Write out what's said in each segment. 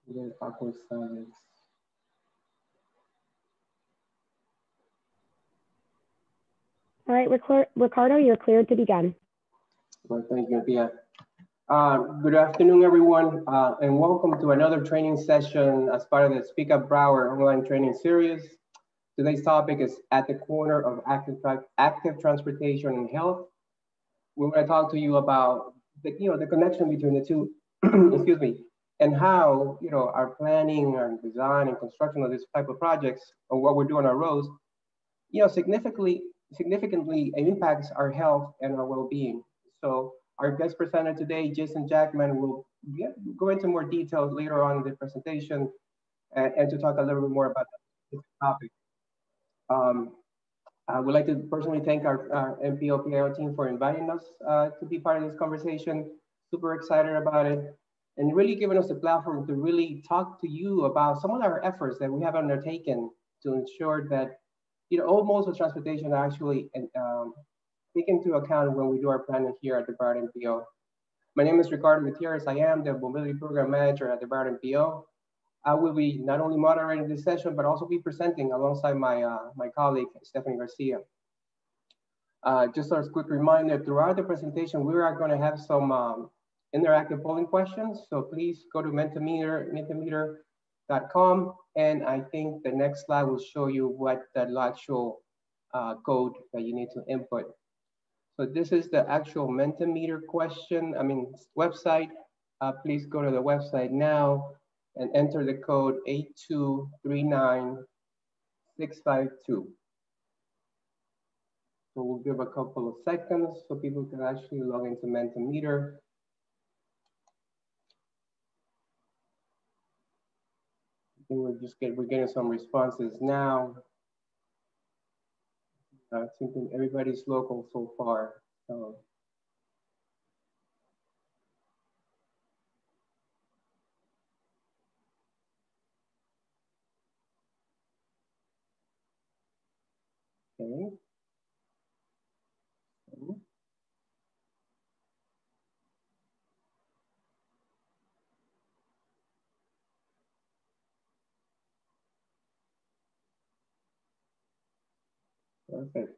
There's awkward silence. All right, Ricardo, you're cleared to begin. Well, thank you, Pia. Good afternoon, everyone, and welcome to another training session as part of the Speak Up Broward online training series. Today's topic is at the corner of active transportation and health. We're going to talk to you about the connection between the two, excuse me, and how our planning and design and construction of this type of projects, or what we're doing on our roads, significantly impacts our health and our well-being. So our guest presenter today, Jason Jackman, will go into more details later on in the presentation and to talk a little bit more about this topic. I would like to personally thank our MPO team for inviting us to be part of this conversation. Super excited about it, and really giving us a platform to really talk to you about some of our efforts that we have undertaken to ensure that all modes of transportation are actually taken into account when we do our planning here at the Broward MPO. My name is Ricardo Gutierrez. I am the Mobility Program Manager at the Broward MPO. I will be not only moderating this session, but also be presenting alongside my colleague, Stephanie Garcia. Just as a quick reminder, throughout the presentation, we are going to have some interactive polling questions. So please go to mentimeter.com. And I think the next slide will show you what the actual code that you need to input. So this is the actual Mentimeter website. Please go to the website now and enter the code 8239652. So we'll give a couple of seconds so people can actually log into Mentimeter. I think we're getting some responses now. I think everybody's local so far. So. Okay. Perfect.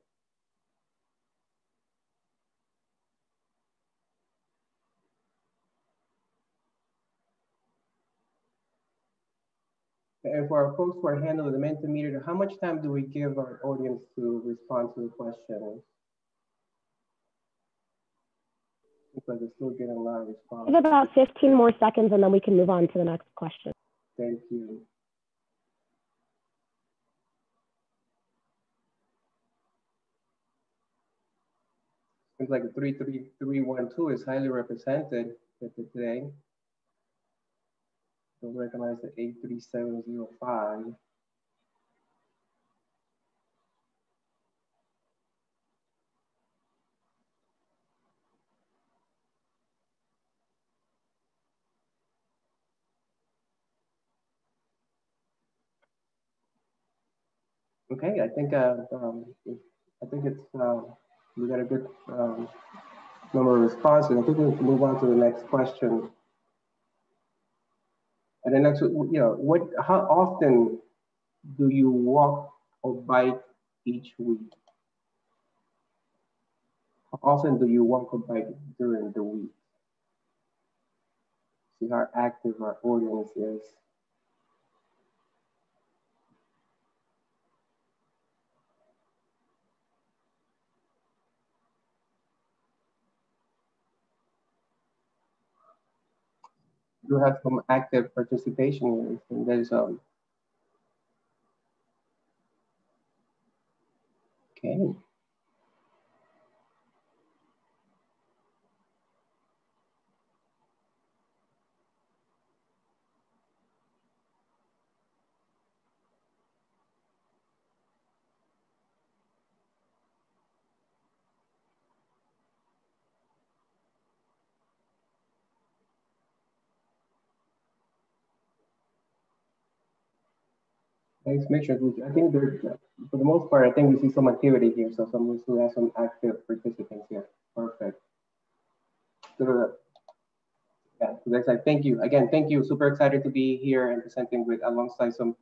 And for our folks who are handling the Mentimeter, how much time do we give our audience to respond to the questions? Because it's still getting a lot of response. Give about 15 more seconds and then we can move on to the next question. Thank you. Seems like the 33312 is highly represented today. Don't recognize the 83705. Okay, I think it's we got a good number of responses. I think we can move on to the next question. And the next, how often do you walk or bike each week? How often do you walk or bike during the week? See how active our audience is. You have some active participation, and there's okay. Thanks, make sure. I think there's, for the most part, I think we see some activity here. So someone who has some active participants here. Perfect. So, yeah, Next slide. Thank you again. Thank you. Super excited to be here and presenting with alongside some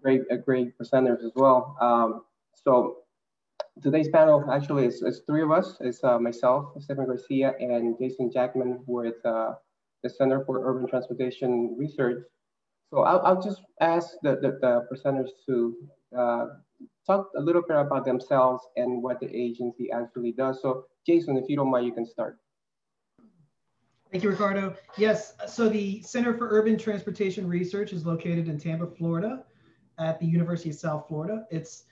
great presenters as well. So today's panel actually is three of us. It's myself, Stephen Garcia, and Jason Jackman with the Center for Urban Transportation Research. So I'll just ask the presenters to talk a little bit about themselves and what the agency actually does. So Jason, if you don't mind, you can start. Thank you, Ricardo. Yes, so the Center for Urban Transportation Research is located in Tampa, Florida, at the University of South Florida. It's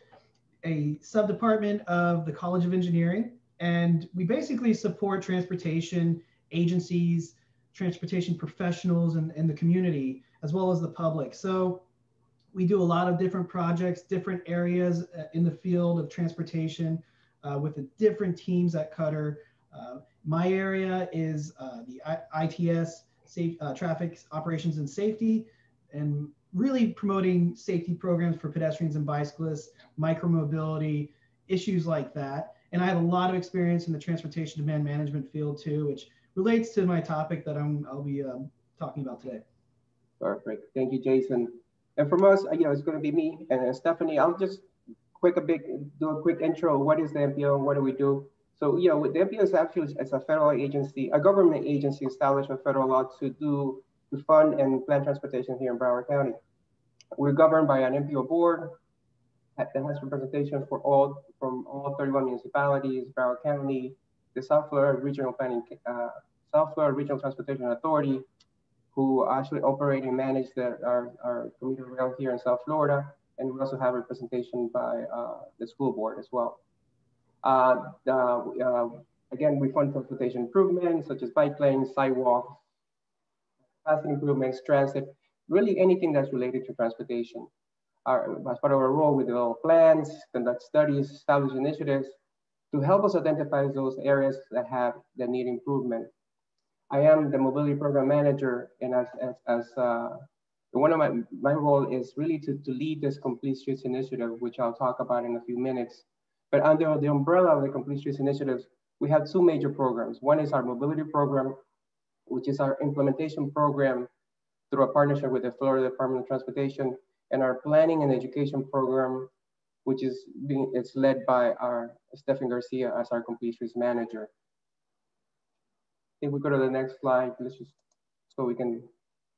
a subdepartment of the College of Engineering, and we basically support transportation agencies, transportation professionals, and the community, as well as the public. So we do a lot of different projects, different areas in the field of transportation with the different teams at Qatar. My area is the ITS, Traffic Operations and Safety, and really promoting safety programs for pedestrians and bicyclists, micromobility, issues like that. And I have a lot of experience in the transportation demand management field too, which relates to my topic that I'll be talking about today. Perfect. Thank you, Jason. And from us, it's going to be me and Stephanie. I'll just do a quick intro. What is the MPO? What do we do? So, the MPO is actually a federal agency, a government agency established by federal law to fund and plan transportation here in Broward County. We're governed by an MPO board that has representation from all 31 municipalities, Broward County, the South Florida Regional Transportation Authority, who actually operate and manage our commuter rail here in South Florida. And we also have representation by the school board as well. Again, we fund transportation improvements such as bike lanes, sidewalks, capacity improvements, transit, really anything that's related to transportation. As part of our role, we develop plans, conduct studies, establish initiatives to help us identify those areas that need improvement. I am the mobility program manager, and one of my role is really to lead this Complete Streets initiative, which I'll talk about in a few minutes. But under the umbrella of the Complete Streets initiatives, we have two major programs. One is our mobility program, which is our implementation program through a partnership with the Florida Department of Transportation, and our planning and education program, which it's led by our Stephen Garcia as our Complete Streets manager. If we go to the next slide, so we can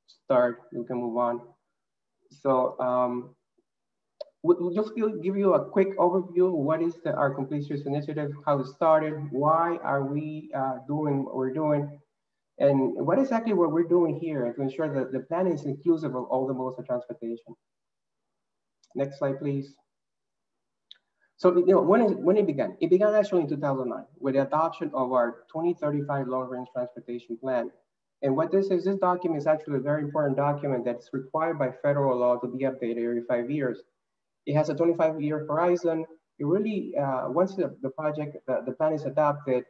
start, we can move on. So we'll just give you a quick overview of what is our Complete Streets initiative, how it started, why are we doing what we're doing, and what exactly what we're doing here to ensure that the plan is inclusive of all the modes of transportation. Next slide, please. So when it began? It began actually in 2009 with the adoption of our 2035 long-range transportation plan. And what this document is actually a very important document that's required by federal law to be updated every 5 years. It has a 25-year horizon. It really, once the plan is adopted,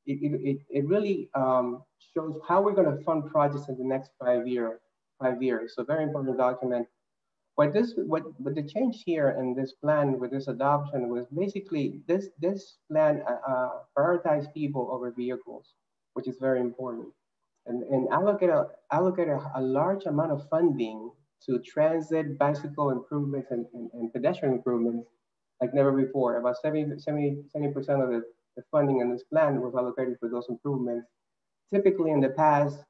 it really shows how we're going to fund projects in the next 5 years. So very important document. What the change here in this plan with this adoption was basically this plan prioritized people over vehicles, which is very important, and allocate a large amount of funding to transit, bicycle improvements, and pedestrian improvements like never before. About 70% of the funding in this plan was allocated for those improvements. Typically in the past,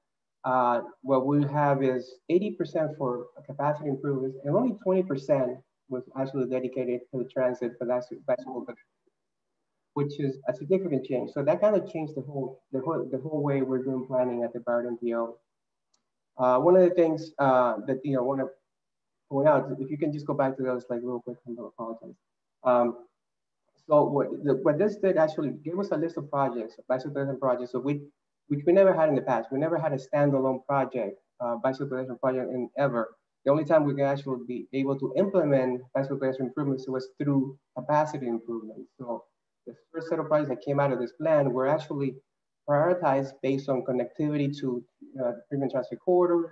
what we have is 80% for capacity improvements, and only 20% was actually dedicated to the transit bicycle, which is a significant change. So that kind of changed the whole way we're doing planning at the Broward MPO. One of the things that I want to point out, if you can just go back to those like real quick, I apologize. So what this did actually give us a list of projects, bicycle pedestrian projects, so which we never had in the past. We never had a standalone project, bicycle pedestrian project ever. The only time we can actually be able to implement bicycle pedestrian improvements was through capacity improvements. So the first set of projects that came out of this plan were actually prioritized based on connectivity to premium transit corridors.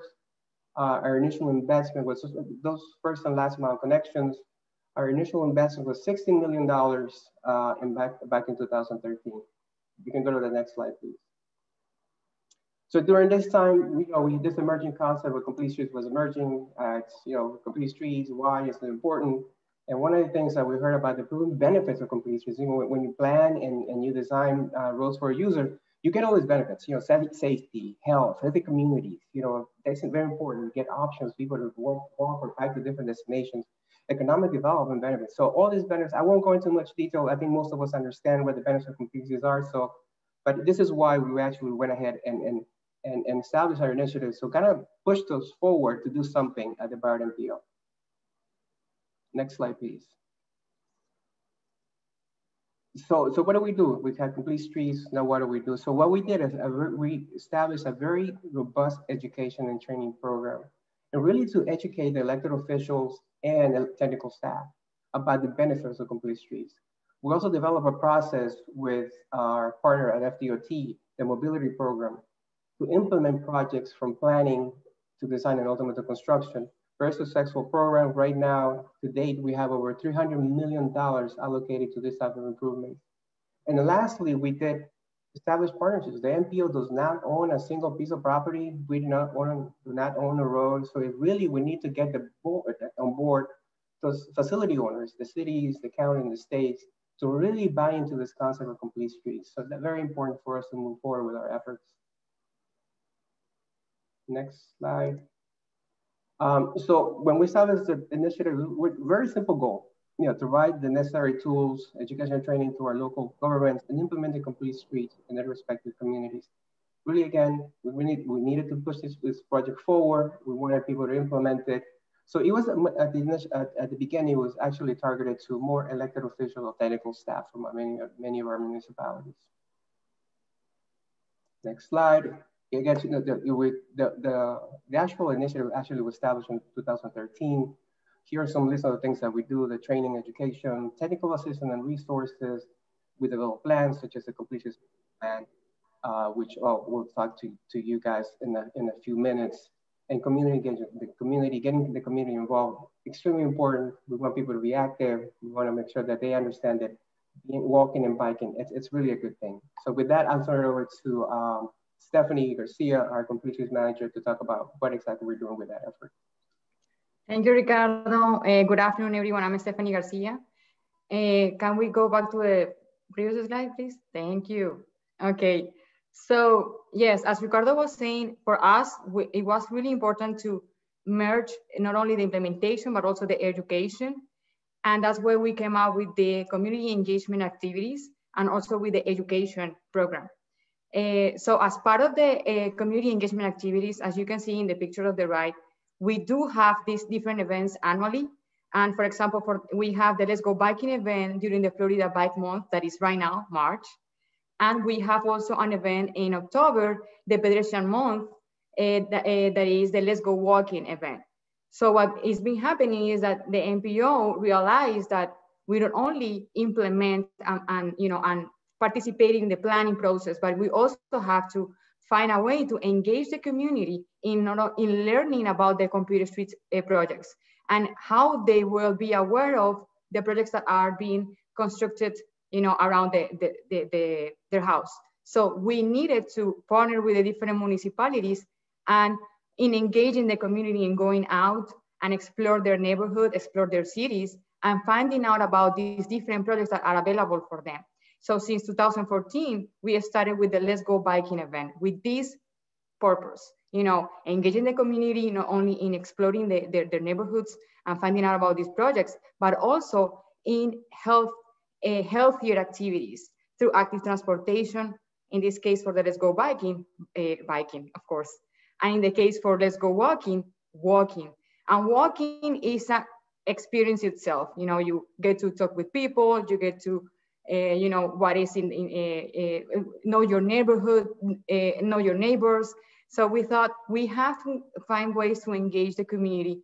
Our initial investment was those first and last mile connections. Our initial investment was $16 million back in 2013. You can go to the next slide, please. So during this time, this emerging concept of complete streets was emerging. Complete streets, why is it important? And one of the things that we heard about the proven benefits of complete streets, when you plan and you design roads for a user, you get all these benefits, safety, health, healthy communities, that's very important. You get options, people to walk or bike to different destinations, economic development benefits. So all these benefits, I won't go into much detail. I think most of us understand what the benefits of complete streets are. So, but this is why we actually went ahead and establish our initiatives. So kind of push those forward to do something at the Broward MPO. Next slide, please. So what do we do? We have complete streets. Now what do we do? So what we did is we established a very robust education and training program, and really to educate the elected officials and the technical staff about the benefits of complete streets. We also developed a process with our partner at FDOT, the mobility program, to implement projects from planning to design and ultimately to construction. Very successful program. Right now, to date, we have over $300 million allocated to this type of improvement. And then lastly, we did establish partnerships. The MPO does not own a single piece of property. We do not own a road. So we need to get on board those facility owners, the cities, the county, and the states, to really buy into this concept of complete streets. So that's very important for us to move forward with our efforts. Next slide. So when we established the initiative, very simple goal, to provide the necessary tools, education and training to our local governments and implement the complete streets in their respective communities. Really, again, we needed to push this project forward. We wanted people to implement it. So it was at the beginning, it was actually targeted to more elected officials or technical staff from many of our municipalities. Next slide. Again, the actual initiative actually was established in 2013. Here are some list of the things that we do: the training, education, technical assistance and resources. We develop plans such as the completion plan, which we'll talk to you guys in a few minutes. And community engagement, getting the community involved, extremely important. We want people to be active. We want to make sure that they understand that walking and biking, it's really a good thing. So with that, I'll turn it over to Stephanie Garcia, our complete streets manager, to talk about what exactly we're doing with that effort. Thank you, Ricardo. Good afternoon, everyone. I'm Stephanie Garcia. Can we go back to the previous slide, please? Thank you. Okay. So yes, as Ricardo was saying, for us, it was really important to merge not only the implementation, but also the education. And that's where we came up with the community engagement activities and also with the education program. So as part of the community engagement activities, as you can see in the picture of the right, we do have these different events annually. And for example, we have the Let's Go Biking event during the Florida Bike Month, that is right now, March. And we have also an event in October, the Pedestrian Month, that is the Let's Go Walking event. So what is been happening is that the MPO realized that we don't only implement and participate in the planning process, but we also have to find a way to engage the community in learning about the complete streets projects and how they will be aware of the projects that are being constructed around their house. So we needed to partner with the different municipalities and in engaging the community in going out and explore their neighborhood, explore their cities, and finding out about these different projects that are available for them. So since 2014, we started with the Let's Go Biking event with this purpose, engaging the community, not only in exploring their neighborhoods and finding out about these projects, but also in healthier activities through active transportation, in this case for the Let's Go Biking, biking, of course. And in the case for Let's Go Walking, walking. And walking is an experience itself. You get to talk with people, you get to, what is know your neighborhood, know your neighbors. So we thought we have to find ways to engage the community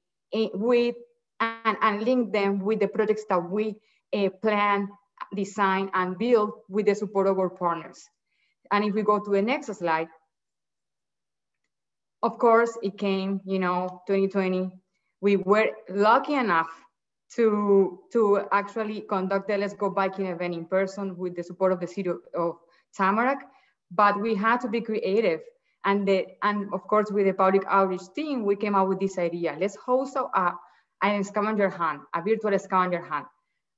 with and link them with the projects that we plan, design, and build with the support of our partners. And if we go to the next slide, of course, it came, 2020. We were lucky enough to actually conduct the Let's Go Biking event in person with the support of the city of Tamarack, but we had to be creative And of course, with the public outreach team, we came up with this idea. Let's host an scavenger hunt, a virtual scavenger hunt.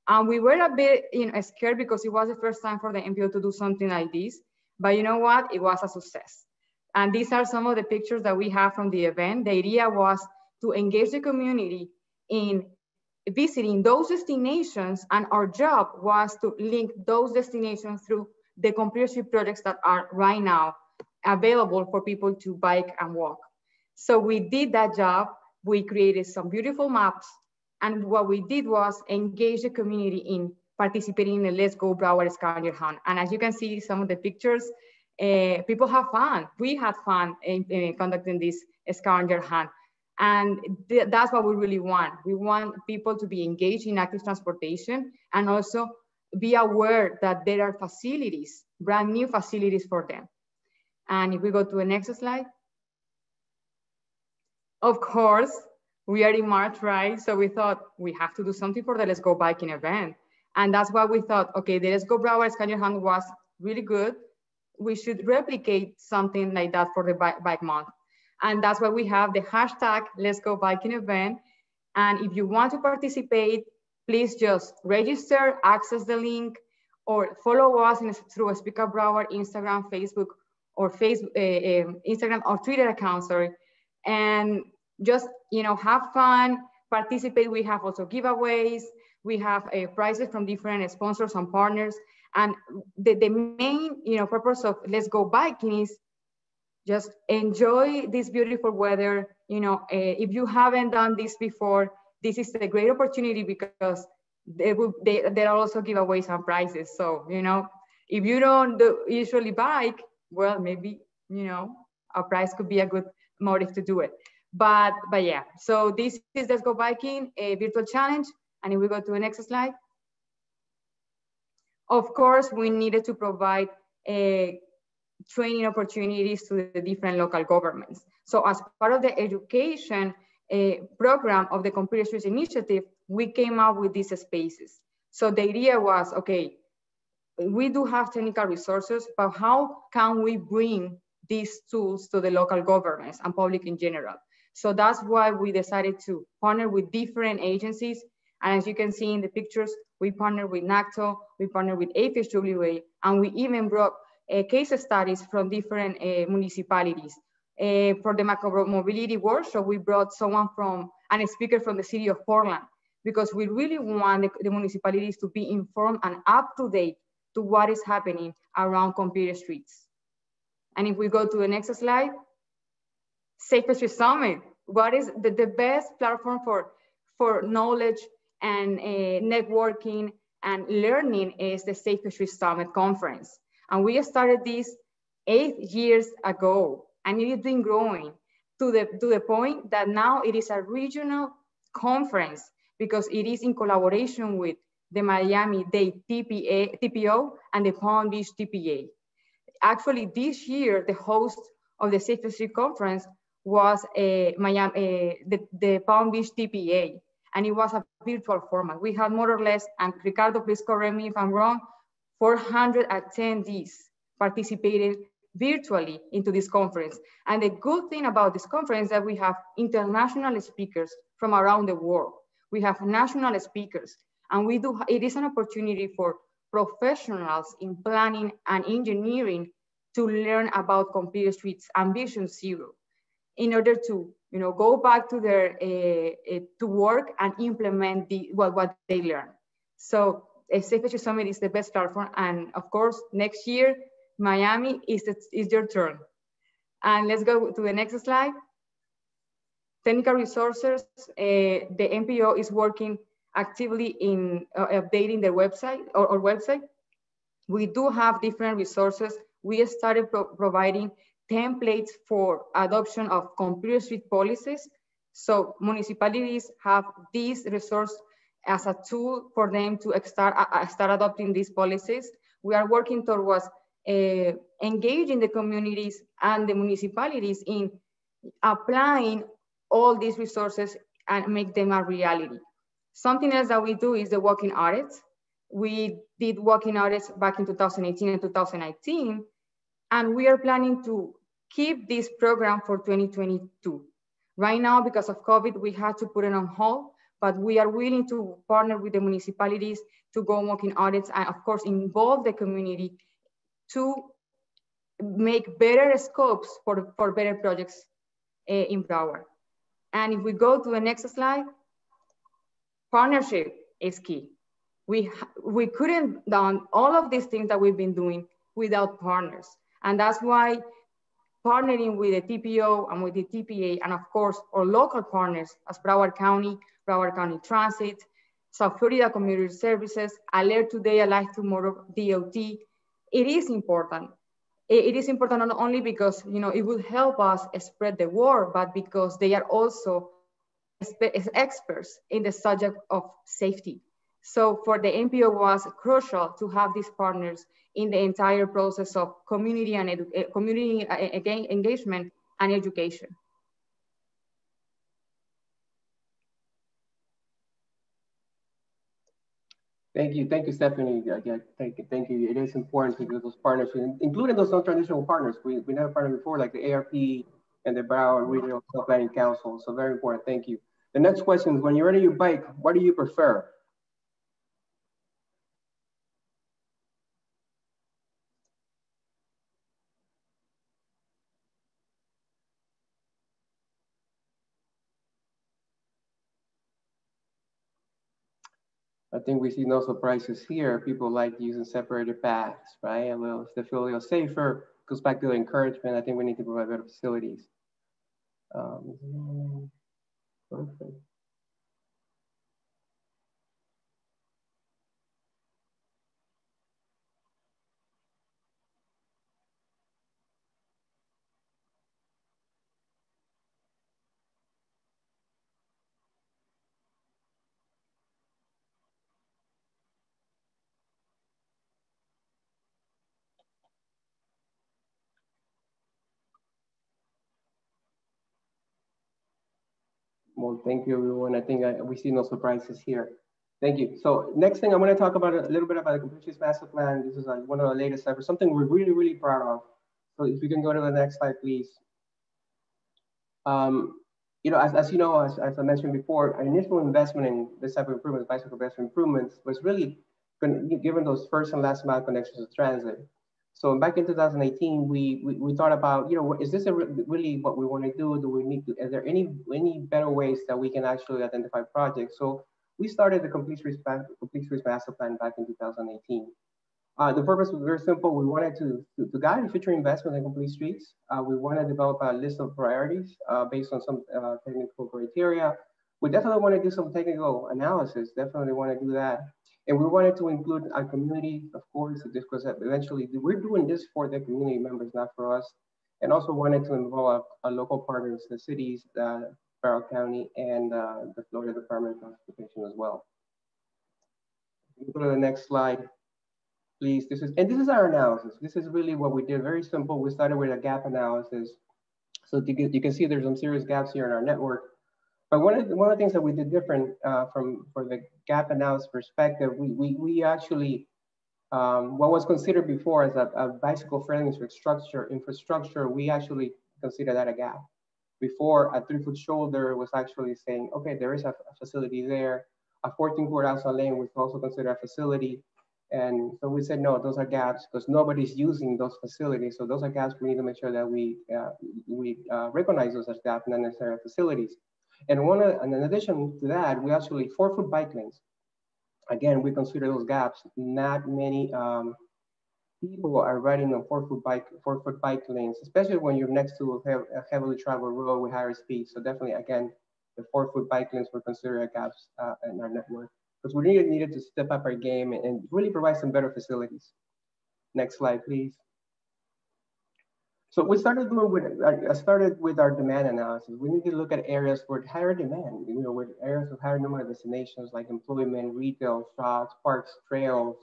And we were a bit scared because it was the first time for the NPO to do something like this. But you know what? It was a success. And these are some of the pictures that we have from the event. The idea was to engage the community in visiting those destinations, and our job was to link those destinations through the computer street projects that are right now available for people to bike and walk. So we did that job. We created some beautiful maps, and what we did was engage the community in participating in the Let's Go Broward scavenger hunt. And as you can see, some of the pictures, people have fun. We had fun in conducting this scavenger hunt. And that's what we really want. We want people to be engaged in active transportation and also be aware that there are facilities, brand new facilities for them. And if we go to the next slide. Of course, we are in March, right? So we thought we have to do something for the Let's Go Biking event. And that's why we thought, okay, the Let's Go Broward scavenger hunt was really good. We should replicate something like that for the bike month. And that's why we have the hashtag Let's Go Biking event. And if you want to participate, please just register, access the link, or follow us through a Speak Up Broward Instagram, Facebook, or Instagram or Twitter account, sorry. And just have fun, participate. We have also giveaways. We have prizes from different sponsors and partners. And the main purpose of Let's Go Biking is just enjoy this beautiful weather. If you haven't done this before, this is a great opportunity because there are also giveaways and prizes. So, if you don't usually bike, well, maybe, a prize could be a good motive to do it. But yeah, so this is Let's Go Biking, a virtual challenge. And if we go to the next slide. Of course, we needed to provide training opportunities to the different local governments. So as part of the education program of the Computer Streets Initiative, we came up with these spaces. So the idea was, okay, we do have technical resources, but how can we bring these tools to the local governments and public in general? So that's why we decided to partner with different agencies. And as you can see in the pictures, we partnered with NACTO, we partnered with AFHWA, and we even brought case studies from different municipalities. For the macro mobility workshop, we brought someone and a speaker from the city of Portland, because we really want the municipalities to be informed and up to date to what is happening around computer streets. And if we go to the next slide, Safe Street Summit. What is the best platform for knowledge and networking and learning is the Safe Street Summit conference. And we started this 8 years ago, and it has been growing to the point that now it is a regional conference because it is in collaboration with the Miami-Dade TPO and the Palm Beach TPA. Actually, this year, the host of the Safe Street Conference was the Palm Beach TPA, and it was a virtual format. We had more or less, and Ricardo, please correct me if I'm wrong, 400 attendees participated virtually into this conference. And the good thing about this conference is that we have international speakers from around the world. We have national speakers, and it is an opportunity for professionals in planning and engineering to learn about computer streets and Vision Zero in order to go back to their to work and implement what they learn. So Safe Street Summit is the best platform, and of course next year Miami is your turn. And let's go to the next slide. Technical resources. The NPO is working actively in updating their website or website. We do have different resources. We started providing templates for adoption of computer street policies. So municipalities have this resource as a tool for them to start adopting these policies. We are working towards engaging the communities and the municipalities in applying all these resources and make them a reality. Something else that we do is the walking audits. We did walking audits back in 2018 and 2019, and we are planning to keep this program for 2022. Right now, because of COVID, we had to put it on hold, but we are willing to partner with the municipalities to go walking audits and of course involve the community to make better scopes for better projects in Broward. And if we go to the next slide, partnership is key. We couldn't done all of these things that we've been doing without partners. And that's why partnering with the TPO and with the TPA, and of course, our local partners as Broward County Transit, South Florida Community Services, Alert Today, Alive Tomorrow, DOT, it is important. It is important not only because it will help us spread the word, but because they are also experts in the subject of safety. So for the NPO was crucial to have these partners in the entire process of community and engagement and education. Thank you, Stephanie. Again, thank you. It is important to do those partnerships, including those non-traditional partners. We never partnered before, like the ARP and the Broward Regional Planning Council. So very important. Thank you. The next question is: when you're riding your bike, what do you prefer? I think we see no surprises here. People like using separated paths, right? If they feel a little safer, goes back to the encouragement. I think we need to provide better facilities. Perfect. Well, thank you, everyone. I think we see no surprises here. Thank you. So next thing, I'm going to talk about a little bit about the Complete Streets Master Plan. This is one of the latest efforts, something we're really, really proud of. So if you can go to the next slide, please. As you know, as I mentioned before, our initial investment in this type of improvements, bicycle pedestrian improvements, was really given those first and last mile connections to transit. So back in 2018, we thought about, is this really what we want to do? Do we need to? Is there any better ways that we can actually identify projects? So we started the Complete Streets Master Plan back in 2018. The purpose was very simple. We wanted to guide future investment in complete streets. We want to develop a list of priorities based on some technical criteria. We definitely want to do some technical analysis, definitely want to do that. And we wanted to include our community, of course, because eventually we're doing this for the community members, not for us. And also wanted to involve our local partners, the cities, Broward County, and the Florida Department of Transportation as well. Go to the next slide, please. This is our analysis. This is really what we did. Very simple. We started with a gap analysis. So you can see there's some serious gaps here in our network. But one of the things that we did different for the gap analysis perspective, we actually what was considered before as a bicycle-friendly infrastructure, we actually consider that a gap. Before, a 3-foot shoulder was actually saying, okay, there is a facility there. A 14-foot outside lane was also considered a facility. And so we said, no, those are gaps because nobody's using those facilities. So those are gaps. We need to make sure that we recognize those as gaps, not necessarily facilities. And in addition to that, we actually 4-foot bike lanes. Again, we consider those gaps. Not many people are riding on 4-foot bike lanes, especially when you're next to a heavily traveled road with higher speed. So definitely, again, the 4-foot bike lanes were considered gaps in our network because we really needed to step up our game and really provide some better facilities. Next slide, please. So we started with our demand analysis. We need to look at areas with higher demand, with areas with higher number of destinations like employment, retail, shops, parks, trails,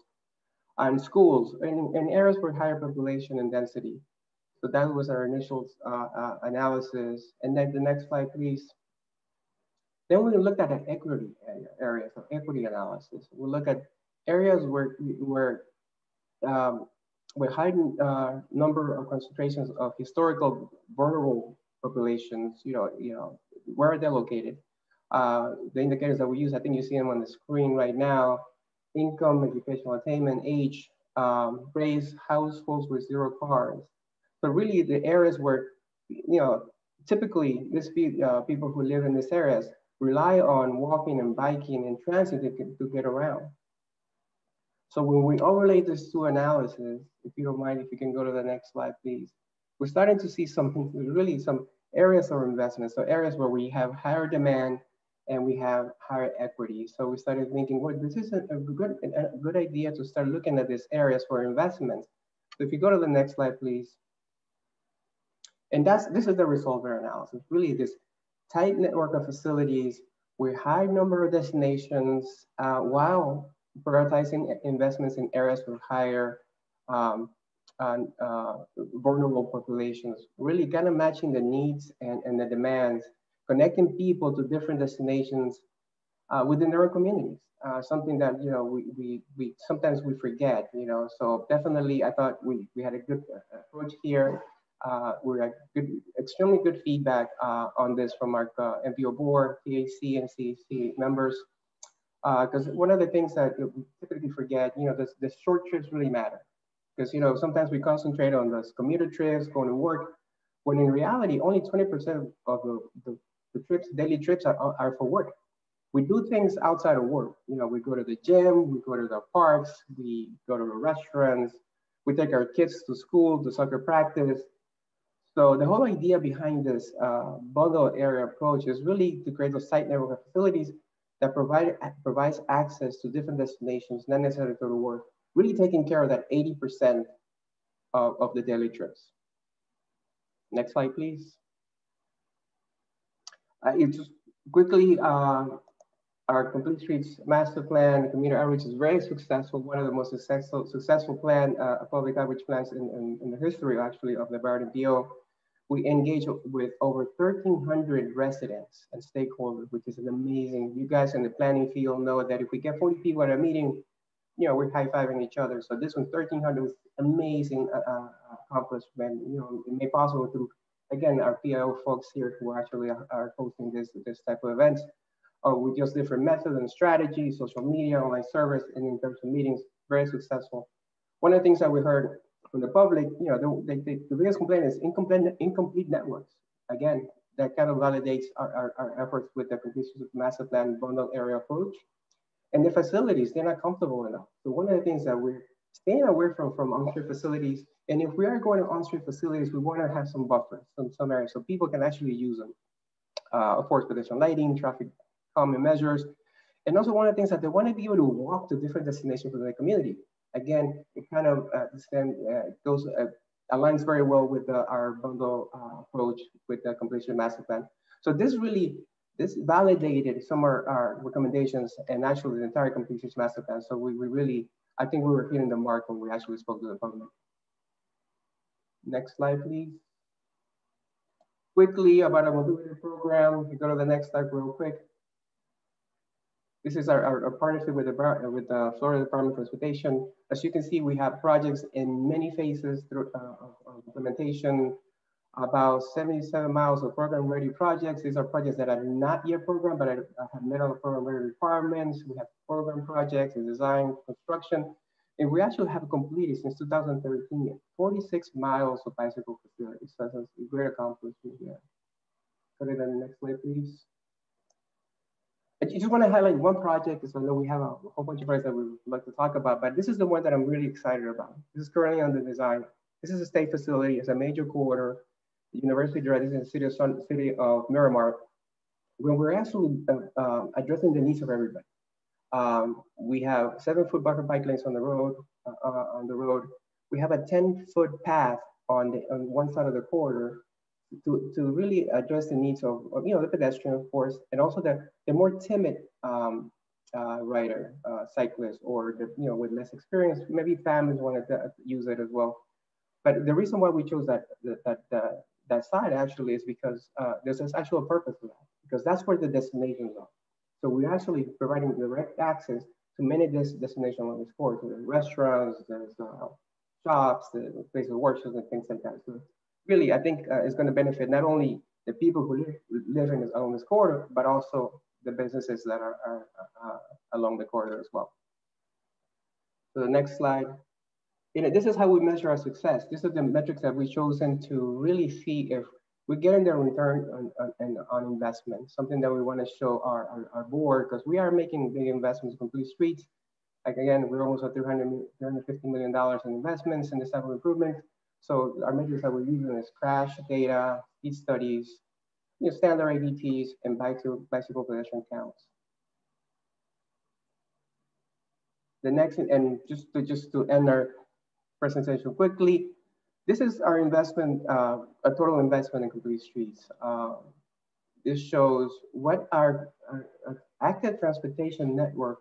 and schools, and areas with higher population and density. So that was our initial analysis. And then the next slide, please. Then we looked at equity areas of equity analysis. We look at areas where high number of concentrations of historical vulnerable populations, where are they located? The indicators that we use, I think you see them on the screen right now: income, educational attainment, age, race, households with 0 cars. So really the areas where, typically people who live in these areas rely on walking and biking and transit to get around. So when we overlay this to analysis, if you don't mind, if you can go to the next slide, please. We're starting to see some areas of investment. So areas where we have higher demand and we have higher equity. So we started thinking, well, this is a good idea to start looking at these areas for investments. So if you go to the next slide, please. And this is the result of our analysis. Really, this tight network of facilities with high number of destinations, while prioritizing investments in areas with higher vulnerable populations, really kind of matching the needs and the demands, connecting people to different destinations within their communities. Something that we sometimes we forget. So definitely, I thought we had a good approach here. We had extremely good feedback on this from our MPO board, TAC, and CAC members. Because one of the things that we typically forget, the short trips really matter. Because sometimes we concentrate on those commuter trips, going to work, when in reality, only 20% of the trips, daily trips are for work. We do things outside of work. We go to the gym, we go to the parks, we go to the restaurants, we take our kids to school, to soccer practice. So the whole idea behind this bundle area approach is really to create those site network of facilities that provides access to different destinations, not necessarily to go to work, really taking care of that 80% of the daily trips. Next slide, please. Just quickly, our Complete Streets Master Plan, community outreach is very successful. One of the most successful public outreach plans in the history, actually, of the Broward MPO. We engage with over 1,300 residents and stakeholders, which is an amazing. You guys in the planning field know that if we get 40 people at a meeting, we're high-fiving each other. So this one, 1,300, was amazing accomplishment. It made possible through, again, our PIO folks here who actually are hosting this type of events. With just different methods and strategies, social media, online service, and in terms of meetings, very successful. One of the things that we heard from the public, the biggest complaint is incomplete networks. Again, that kind of validates our efforts with the Complete Master Plan bundle area approach. And the facilities, they're not comfortable enough. So one of the things that we're staying away from on-street facilities, and if we are going to on-street facilities, we want to have some buffers, some areas, so people can actually use them. Of course, pedestrian lighting, traffic calming measures. And also one of the things that they want to be able to walk to different destinations within the community. Again, it kind of aligns very well with our bundle approach with the Completion Master Plan. So this validated some of our recommendations and actually the entire Completion Master Plan. So we really, I think we were hitting the mark when we actually spoke to the public. Next slide, please. Quickly about our mobility program. We go to the next slide real quick. This is our partnership with the Florida Department of Transportation. As you can see, we have projects in many phases through of implementation, about 77 miles of program-ready projects. These are projects that are not yet programmed, but have met all the program-ready requirements. We have program projects in design, construction, and we actually have completed since 2013, 46 miles of bicycle facilities. So that's a great accomplishment here. Go to the next slide, please. I just want to highlight one project, because I know we have a whole bunch of projects that we would like to talk about, but this is the one that I'm really excited about. This is currently under design. This is a state facility. It's a major corridor. The university directed in the city of Miramar, when we're actually addressing the needs of everybody. We have 7-foot buffer bike lanes on the road. We have a 10-foot path on one side of the corridor to really address the needs of the pedestrian, of course, and also the more timid rider, cyclist, or with less experience. Maybe families want to use it as well. But the reason why we chose that side actually is because there's this actual purpose for that, because that's where the destinations are. So we're actually providing direct access to many destinations along this corridor. So there's restaurants, there's shops, the places of workshops, and things like that. So really, I think is going to benefit not only the people who live in along this corridor, but also the businesses that are along the corridor as well. So the next slide. This is how we measure our success. These are the metrics that we've chosen to really see if we're getting the return on investment, something that we want to show our board, because we are making big investments in complete streets. Like again, we're almost at $350 million in investments in this type of improvement. So our metrics that we're using is crash data, speed studies, standard ABTs, and bicycle pedestrian counts. The next, and just to end our presentation quickly, this is our investment, a total investment in complete streets. This shows what our active transportation network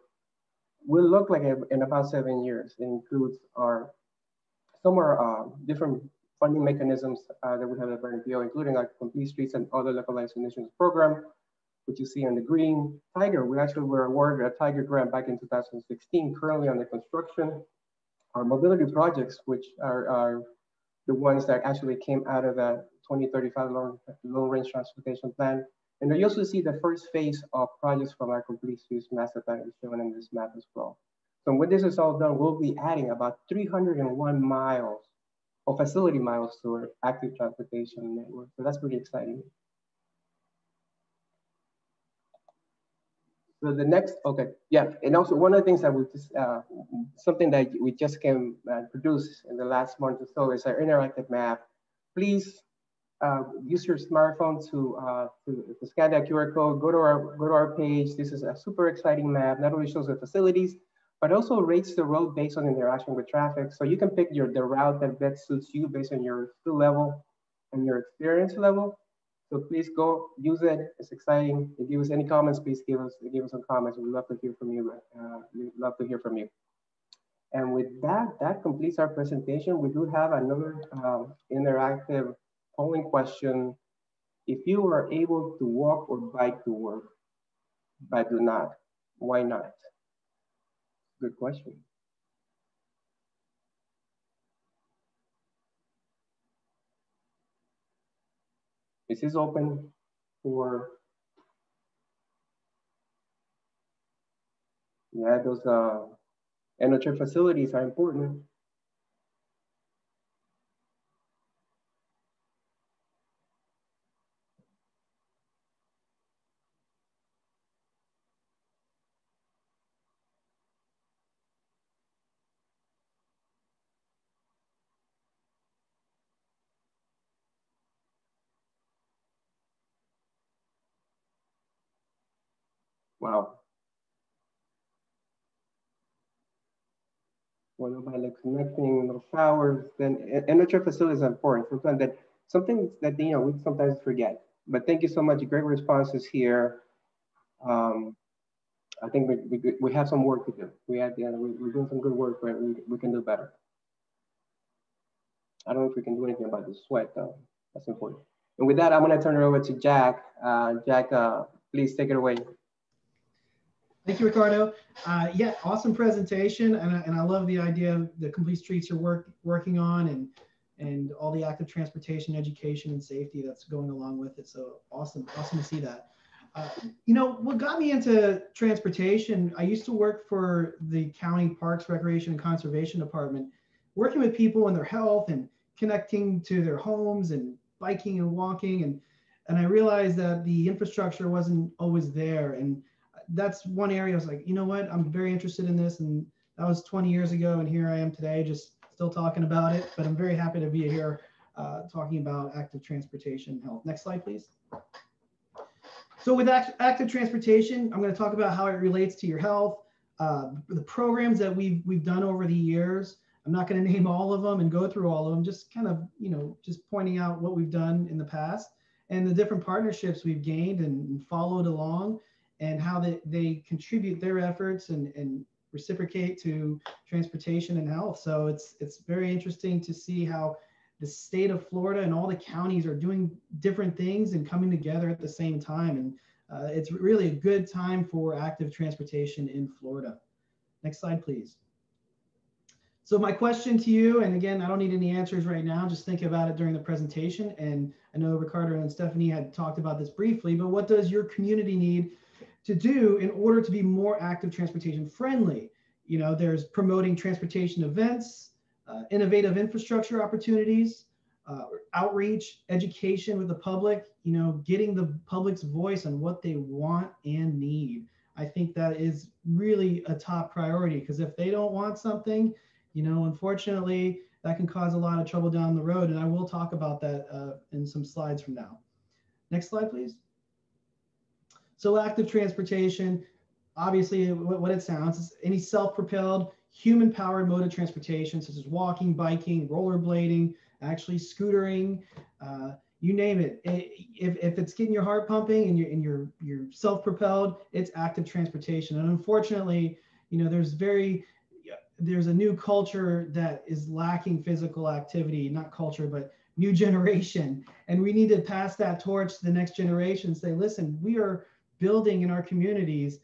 will look like in about 7 years. It includes some different funding mechanisms that we have at NPO, including our complete streets and other localized initiatives program, which you see on the green. Tiger, we actually were awarded a Tiger grant back in 2016, currently under construction. Our mobility projects, which are the ones that actually came out of the 2035 long-range transportation plan. And you also see the first phase of projects from our complete streets master plan is shown in this map as well. So when this is all done, we'll be adding about 301 miles of facility miles to our active transportation network. So that's pretty exciting. So the next, okay, yeah, and also one of the things that we just, something that we just can produce in the last month or so is our interactive map. Please use your smartphone to scan that QR code, go to our page. This is a super exciting map, not only shows the facilities, but also rates the road based on interaction with traffic. So you can pick the route that best suits you based on your skill level and your experience level. So please go use it. It's exciting. If you have any comments, please give us some comments. We'd love to hear from you. We'd love to hear from you. And with that, that completes our presentation. We do have another interactive polling question. If you are able to walk or bike to work, but do not, why not? Good question. This is open for, yeah, those NHR facilities are important. Wow. Well, by connecting those showers, then NHR facilities are important. Something that we sometimes forget. But thank you so much. Great responses here. I think we have some work to do. We're doing some good work, but we can do better. I don't know if we can do anything about the sweat though. That's important. And with that, I'm going to turn it over to Jack. Jack, please take it away. Thank you, Ricardo. Yeah, awesome presentation, and I love the idea of the complete streets you're working on, and all the active transportation, education, and safety that's going along with it. So awesome to see that. What got me into transportation, I used to work for the County Parks, Recreation, and Conservation Department, working with people and their health and connecting to their homes and biking and walking, and I realized that the infrastructure wasn't always there, and that's one area I was like, you know what, I'm very interested in this, and that was 20 years ago, and here I am today, just still talking about it, but I'm very happy to be here talking about active transportation and health. Next slide, please. So with active transportation, I'm going to talk about how it relates to your health, the programs that we've done over the years. I'm not going to name all of them and go through all of them, just kind of, just pointing out what we've done in the past and the different partnerships we've gained and followed along, and how they contribute their efforts and reciprocate to transportation and health. So it's very interesting to see how the state of Florida and all the counties are doing different things and coming together at the same time. And it's really a good time for active transportation in Florida. Next slide, please. So my question to you, and again, I don't need any answers right now, just think about it during the presentation. And I know Ricardo and Stephanie had talked about this briefly, but what does your community need to do in order to be more active transportation friendly? You know, there's promoting transportation events, innovative infrastructure opportunities, outreach, education with the public, you know, getting the public's voice on what they want and need. I think that is really a top priority, because if they don't want something, you know, unfortunately, that can cause a lot of trouble down the road. And I will talk about that in some slides from now. Next slide, please. So active transportation, obviously what it sounds is any self-propelled, human-powered mode of transportation, such as walking, biking, rollerblading, actually scootering, you name it. If it's getting your heart pumping and you're self-propelled, it's active transportation. And unfortunately, you know, there's a new culture that is lacking physical activity, not culture, but new generation. And we need to pass that torch to the next generation, say, listen, we are building in our communities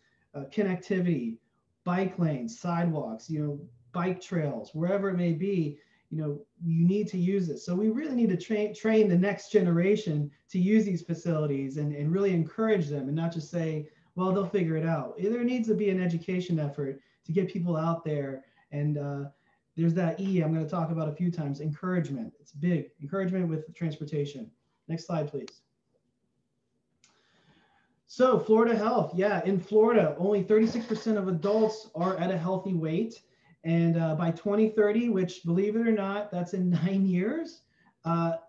connectivity, bike lanes, sidewalks, you know, bike trails, wherever it may be, you know, you need to use it. So we really need to train the next generation to use these facilities and really encourage them, and not just say, well, they'll figure it out. There needs to be an education effort to get people out there. And there's that E I'm going to talk about a few times, encouragement. It's big, encouragement with transportation. Next slide, please. So Florida health, yeah, in Florida, only 36% of adults are at a healthy weight. And by 2030, which, believe it or not, that's in 9 years,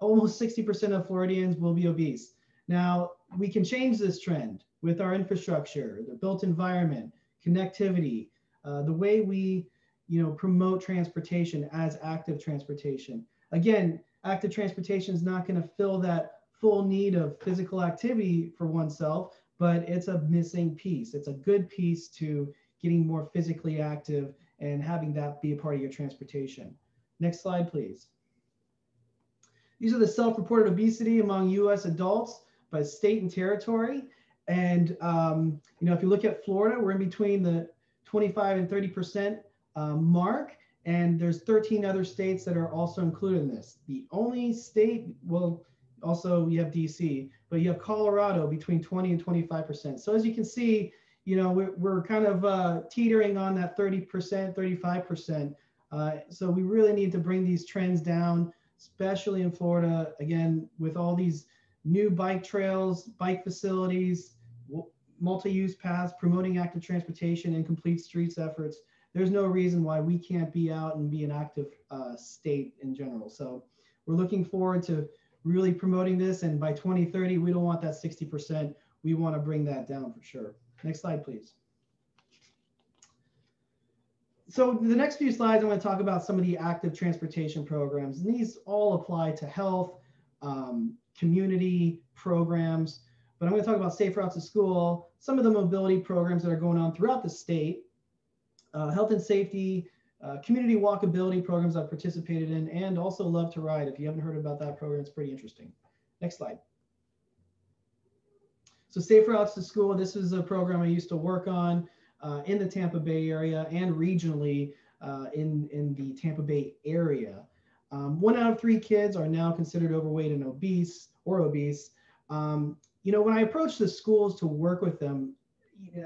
almost 60% of Floridians will be obese. Now, we can change this trend with our infrastructure, the built environment, connectivity, the way we, you know, promote transportation as active transportation. Again, active transportation is not going to fill that full need of physical activity for oneself, but it's a missing piece. It's a good piece to getting more physically active and having that be a part of your transportation. Next slide, please. These are the self-reported obesity among US adults by state and territory. And, you know, if you look at Florida, we're in between the 25 and 30% mark. And there's 13 other states that are also included in this. The only state, well, also you have DC, but you have Colorado between 20 and 25%. So as you can see, you know, we're kind of teetering on that 30%, 35%. So we really need to bring these trends down, especially in Florida, again, with all these new bike trails, bike facilities, multi-use paths, promoting active transportation and complete streets efforts. There's no reason why we can't be out and be an active state in general. So we're looking forward to really promoting this. And by 2030, we don't want that 60%. We want to bring that down for sure. Next slide, please. So the next few slides, I'm going to talk about some of the active transportation programs. And these all apply to health, community programs. But I'm going to talk about Safe Routes to School, some of the mobility programs that are going on throughout the state, health and safety, community walkability programs I've participated in, and also Love to Ride. If you haven't heard about that program, it's pretty interesting. Next slide. So Safe Routes to School, this is a program I used to work on in the Tampa Bay area and regionally in the Tampa Bay area. 1 out of 3 kids are now considered overweight and obese. You know, when I approached the schools to work with them,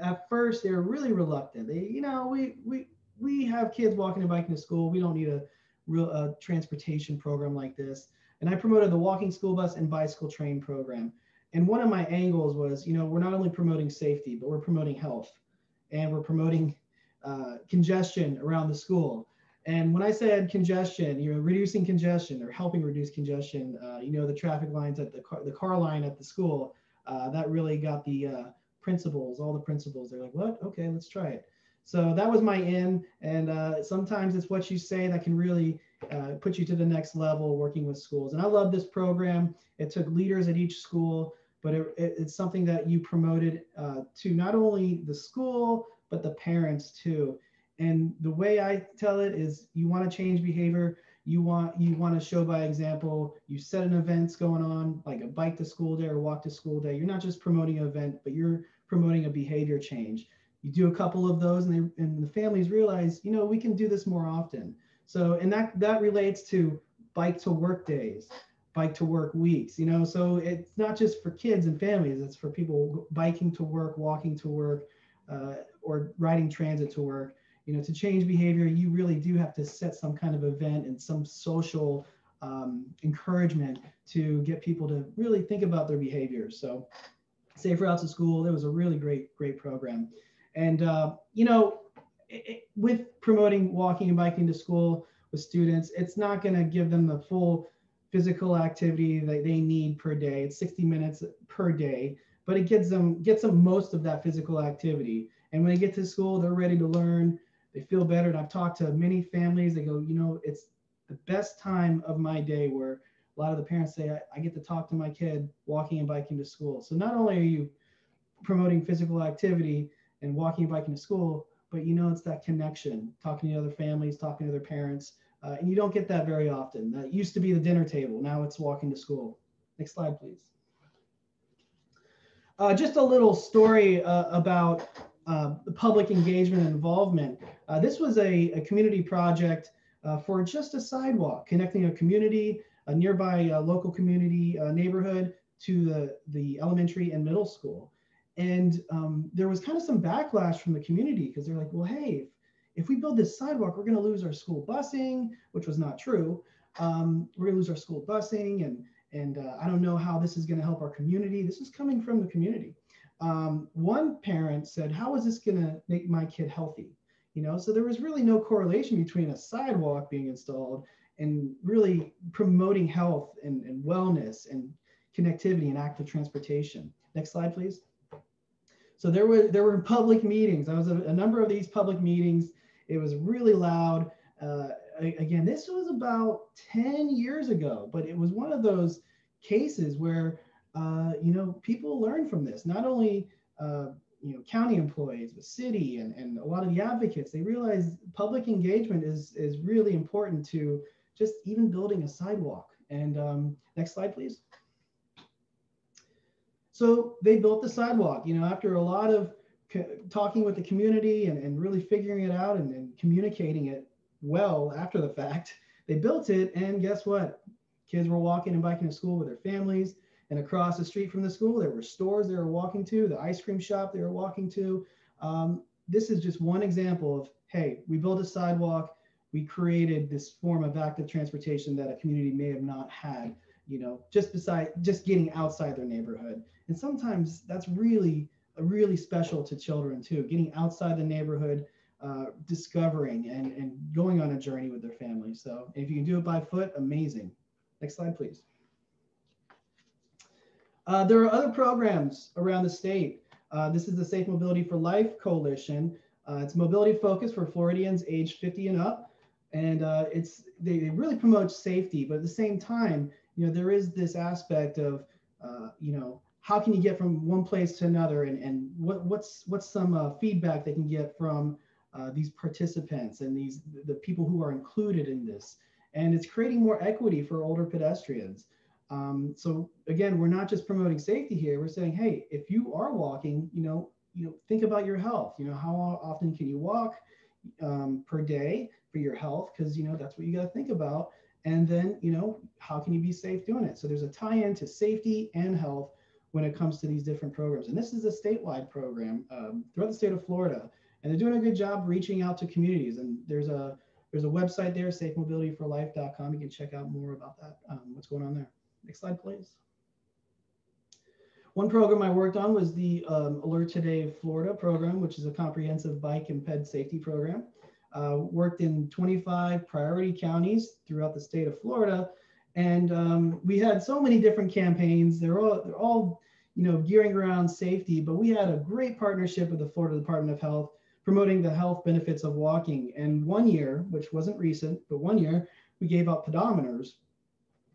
at first they were really reluctant. They, you know, we have kids walking and biking to school. We don't need a real transportation program like this. And I promoted the walking school bus and bicycle train program. And one of my angles was, you know, we're not only promoting safety, but we're promoting health, and we're promoting congestion around the school. And when I said congestion, you know, reducing congestion or helping reduce congestion, you know, the traffic lines at the car line at the school, that really got the principals, all the principals. They're like, what? Okay, let's try it. So that was my in. And sometimes it's what you say that can really put you to the next level working with schools. And I love this program. It took leaders at each school, but it's something that you promoted to not only the school, but the parents too. And the way I tell it is, you want to change behavior. You want to show by example. You set an events going on, like a bike to school day or walk to school day. You're not just promoting an event, but you're promoting a behavior change. You do a couple of those, and the families realize, you know, we can do this more often. So, and that relates to bike to work days, bike to work weeks, you know, so it's not just for kids and families, it's for people biking to work, walking to work, or riding transit to work. You know, to change behavior, you really do have to set some kind of event and some social encouragement to get people to really think about their behaviors. So Safe Routes to School, it was a really great program. And, you know, with promoting walking and biking to school with students, it's not going to give them the full physical activity that they need per day. It's 60 minutes per day, but it gets them most of that physical activity. And when they get to school, they're ready to learn. They feel better. And I've talked to many families. They go, you know, it's the best time of my day, where a lot of the parents say, I get to talk to my kid walking and biking to school. So not only are you promoting physical activity and walking and biking to school, but you know, it's that connection, talking to other families, talking to their parents. And you don't get that very often. That used to be the dinner table. Now it's walking to school. Next slide, please. Just a little story about public engagement and involvement. This was a community project for just a sidewalk, connecting a community, a nearby local community neighborhood to the elementary and middle school. And there was kind of some backlash from the community, because they're like, well, hey, if we build this sidewalk, we're going to lose our school busing, which was not true. We're going to lose our school busing, and I don't know how this is going to help our community. This is coming from the community. One parent said, how is this going to make my kid healthy? You know, so there was really no correlation between a sidewalk being installed and really promoting health and wellness and connectivity and active transportation. Next slide, please. So there were public meetings. I was at a number of these public meetings. It was really loud. Again, this was about 10 years ago, but it was one of those cases where, you know, people learn from this. Not only, you know, county employees, but city and a lot of the advocates, they realize public engagement is really important to just even building a sidewalk. And next slide, please. So they built the sidewalk, you know, after a lot of talking with the community and really figuring it out and communicating it well after the fact. They built it, and guess what? Kids were walking and biking to school with their families, and across the street from the school, there were stores they were walking to, the ice cream shop they were walking to. This is just one example of, hey, we built a sidewalk, we created this form of active transportation that a community may have not had, you know, just getting outside their neighborhood. And sometimes that's really special to children too, getting outside the neighborhood, discovering and going on a journey with their family. So if you can do it by foot, amazing. Next slide, please. There are other programs around the state. This is the Safe Mobility for Life Coalition. It's mobility focused for Floridians aged 50 and up. And they really promote safety, but at the same time, you know, there is this aspect of, you know, how can you get from one place to another, and what's some feedback they can get from these participants and the people who are included in this. And it's creating more equity for older pedestrians. So again, we're not just promoting safety here. We're saying, hey, if you are walking, you know, think about your health. You know, how often can you walk per day for your health? Because, you know, that's what you got to think about. And then, you know, how can you be safe doing it? So there's a tie-in to safety and health when it comes to these different programs. And this is a statewide program throughout the state of Florida. And they're doing a good job reaching out to communities. And there's a website there, safemobilityforlife.com. You can check out more about that, what's going on there. Next slide, please. One program I worked on was the Alert Today Florida program, which is a comprehensive bike and ped safety program. Worked in 25 priority counties throughout the state of Florida. And we had so many different campaigns. They're all, you know, gearing around safety, but we had a great partnership with the Florida Department of Health, promoting the health benefits of walking. And one year, which wasn't recent, but one year, we gave out pedometers,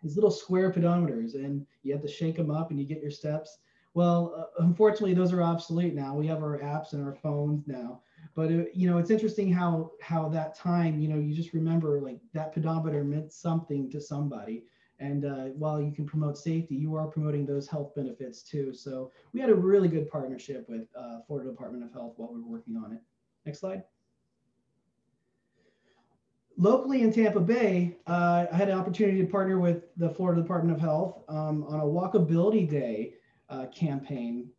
these little square pedometers, and you have to shake them up and you get your steps. Well, unfortunately, those are obsolete now. We have our apps and our phones now. But you know, it's interesting how that time, you know, you just remember like that pedometer meant something to somebody. And while you can promote safety, you are promoting those health benefits too. So we had a really good partnership with Florida Department of Health while we were working on it. Next slide. locally in Tampa Bay, I had an opportunity to partner with the Florida Department of Health on a Walkability Day campaign.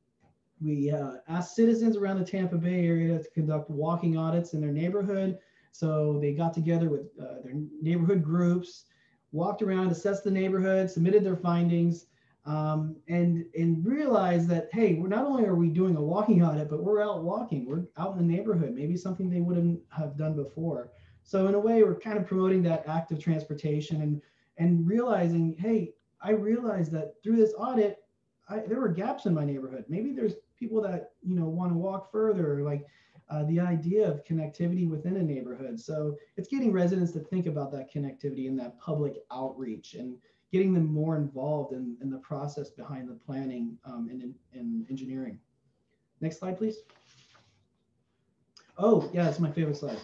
We asked citizens around the Tampa Bay area to conduct walking audits in their neighborhood. So they got together with their neighborhood groups, walked around, assessed the neighborhood, submitted their findings, and realized that, hey, we're not only are we doing a walking audit, but we're out walking, we're out in the neighborhood, maybe something they wouldn't have done before. So in a way, we're kind of promoting that active transportation and realizing, hey, I realized that through this audit, there were gaps in my neighborhood. Maybe there's people that want to walk further, like the idea of connectivity within a neighborhood. So it's getting residents to think about that connectivity and that public outreach and getting them more involved in the process behind the planning and engineering. Next slide, please. Oh, yeah, it's my favorite slide.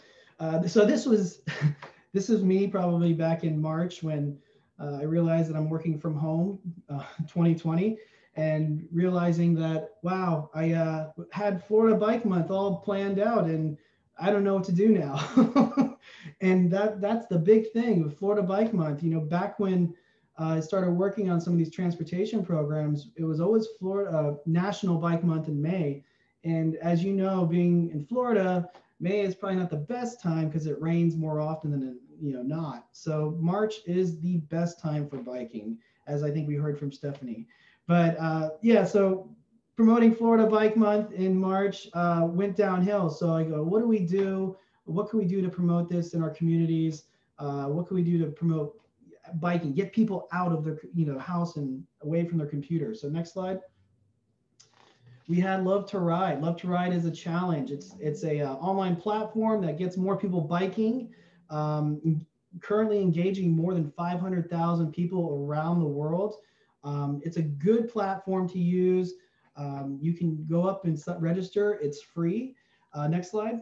So this was me probably back in March when I realized that I'm working from home, 2020, and realizing that, wow, I had Florida Bike Month all planned out and I don't know what to do now. And that's the big thing with Florida Bike Month. Back when I started working on some of these transportation programs, it was always Florida National Bike Month in May. And as you know, being in Florida, May is probably not the best time because it rains more often than not. So March is the best time for biking, as I think we heard from Stephanie. But yeah, so promoting Florida Bike Month in March went downhill. So I go, what do we do? What can we do to promote this in our communities? What can we do to promote biking, get people out of their house and away from their computers? So next slide. We had Love to Ride. Love to Ride is a challenge. It's a online platform that gets more people biking. Currently engaging more than 500,000 people around the world. It's a good platform to use. You can go up and register. It's free. Next slide.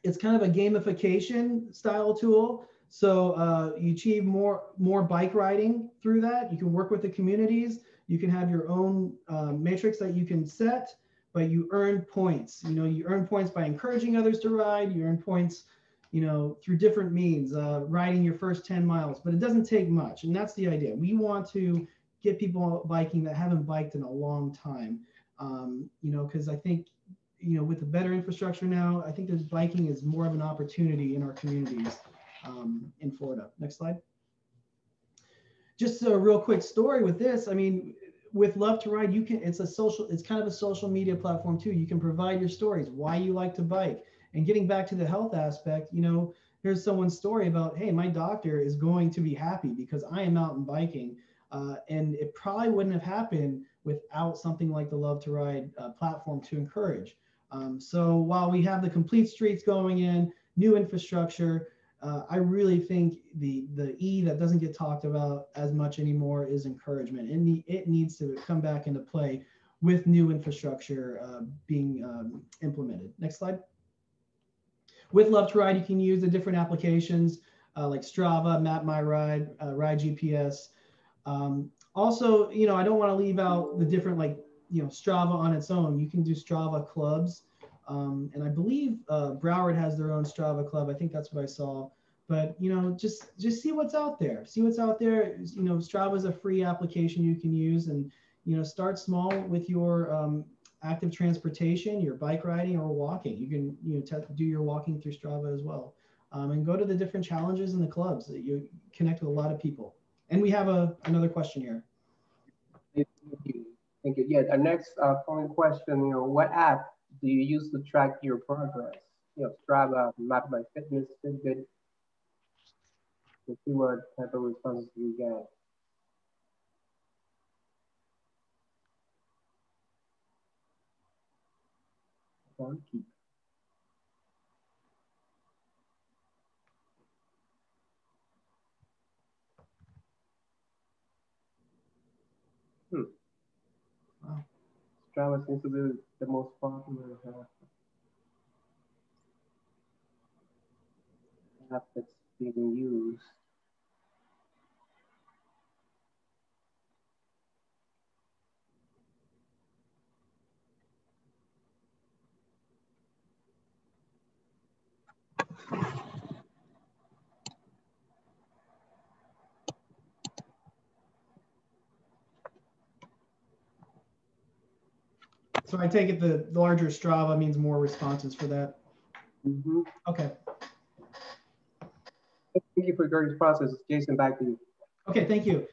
It's kind of a gamification style tool. So you achieve more bike riding through that. You can work with the communities. You can have your own matrix that you can set, but you earn points. You earn points by encouraging others to ride. You earn points, through different means, riding your first 10 miles, but it doesn't take much. And that's the idea. We want to get people biking that haven't biked in a long time. Because I think, with the better infrastructure now, I think that biking is more of an opportunity in our communities in Florida. Next slide. Just a real quick story with this. I mean, with Love to Ride, it's kind of a social media platform too. You can provide your stories, why you like to bike. And getting back to the health aspect, here's someone's story about, hey, my doctor is going to be happy because I am out and biking. And it probably wouldn't have happened without something like the Love to Ride platform to encourage. So while we have the complete streets going in, new infrastructure, I really think the E that doesn't get talked about as much anymore is encouragement. And it needs to come back into play with new infrastructure being implemented. Next slide. With Love to Ride, you can use the different applications like Strava, Map My Ride, Ride GPS. Also, I don't want to leave out the different, Strava on its own. You can do Strava clubs. And I believe Broward has their own Strava club. I think that's what I saw. But, just see what's out there. See what's out there. Strava is a free application you can use. And, start small with your active transportation, your bike riding or walking. You can do your walking through Strava as well. And go to the different challenges in the clubs that you connect with a lot of people. And we have another question here. Thank you. Thank you. Yeah, our next following question, what app do you use to track your progress? Strava, Map My Fitness, Fitbit. Let's see what type of responses we get. Keep. Wow. Strava seems to be the most popular app that's being used. So I take it the larger Strava means more responses for that. Mm-hmm. Okay. Thank you for your process. Jason, back to you. Okay, thank you.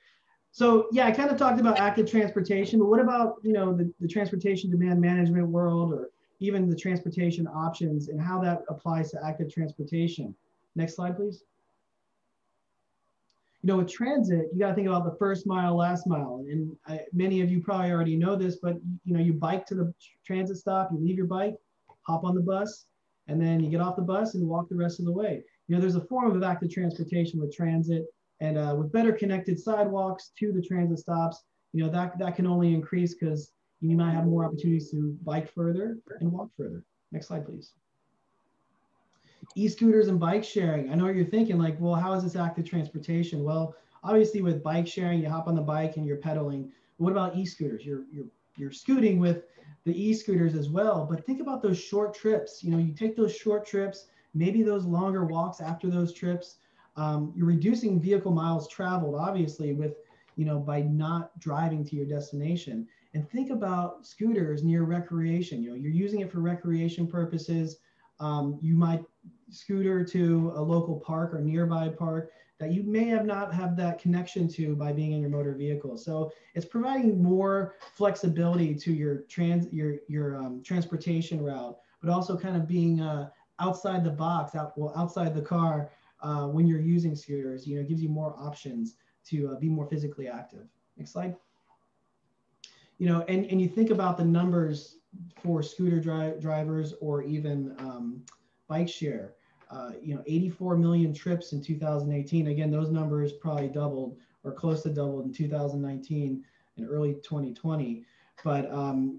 So yeah, I kind of talked about active transportation, but what about, you know, the transportation demand management world, or even the transportation options and how that applies to active transportation? Next slide, please. You know, with transit, you got to think about the first mile, last mile. And many of you probably already know this, but you know, you bike to the transit stop, you leave your bike, hop on the bus, and then you get off the bus and walk the rest of the way. You know, there's a form of active transportation with transit, and with better connected sidewalks to the transit stops, you know, that can only increase because you might have more opportunities to bike further and walk further. Next slide, please. E-scooters and bike sharing. I know you're thinking like, well, how is this active transportation? Well, obviously with bike sharing, you hop on the bike and you're pedaling. But what about e-scooters? You're scooting with the e-scooters as well. But think about those short trips. You know, you take those short trips, maybe those longer walks after those trips. You're reducing vehicle miles traveled, obviously, with, you know, by not driving to your destination. And think about scooters near recreation. You know, you're using it for recreation purposes. You might scooter to a local park or nearby park that you may have not have that connection to by being in your motor vehicle. So it's providing more flexibility to your transportation route, but also kind of being outside the box, outside the car when you're using scooters. You know, it gives you more options to be more physically active. Next slide. You know, and you think about the numbers for scooter drivers or even bike share. You know, 84 million trips in 2018. Again, those numbers probably doubled or close to doubled in 2019 and early 2020. But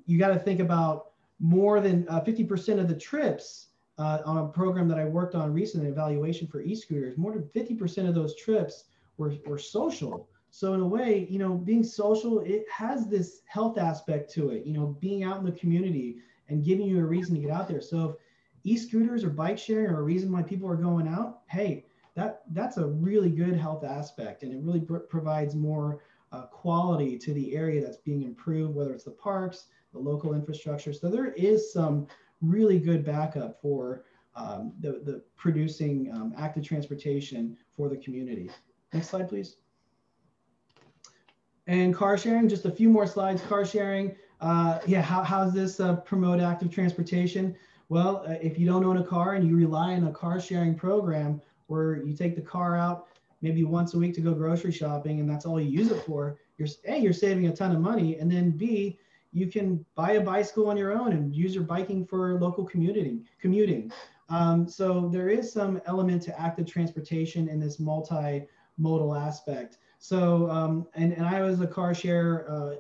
you got to think about more than 50% of the trips on a program that I worked on recently, evaluation for e-scooters. More than 50% of those trips were social. So in a way, you know, being social, it has this health aspect to it, you know, being out in the community and giving you a reason to get out there. So if e-scooters or bike sharing are a reason why people are going out, hey, that's a really good health aspect, and it really provides more quality to the area that's being improved, whether it's the parks, the local infrastructure. So there is some really good backup for the producing active transportation for the community. Next slide, please. And car sharing, just a few more slides. Car sharing, yeah, how's this promote active transportation? Well, if you don't own a car and you rely on a car sharing program where you take the car out maybe once a week to go grocery shopping and that's all you use it for, you're saving a ton of money. And then B, you can buy a bicycle on your own and use your biking for local commuting. So there is some element to active transportation in this multimodal aspect. So, and I was a car share,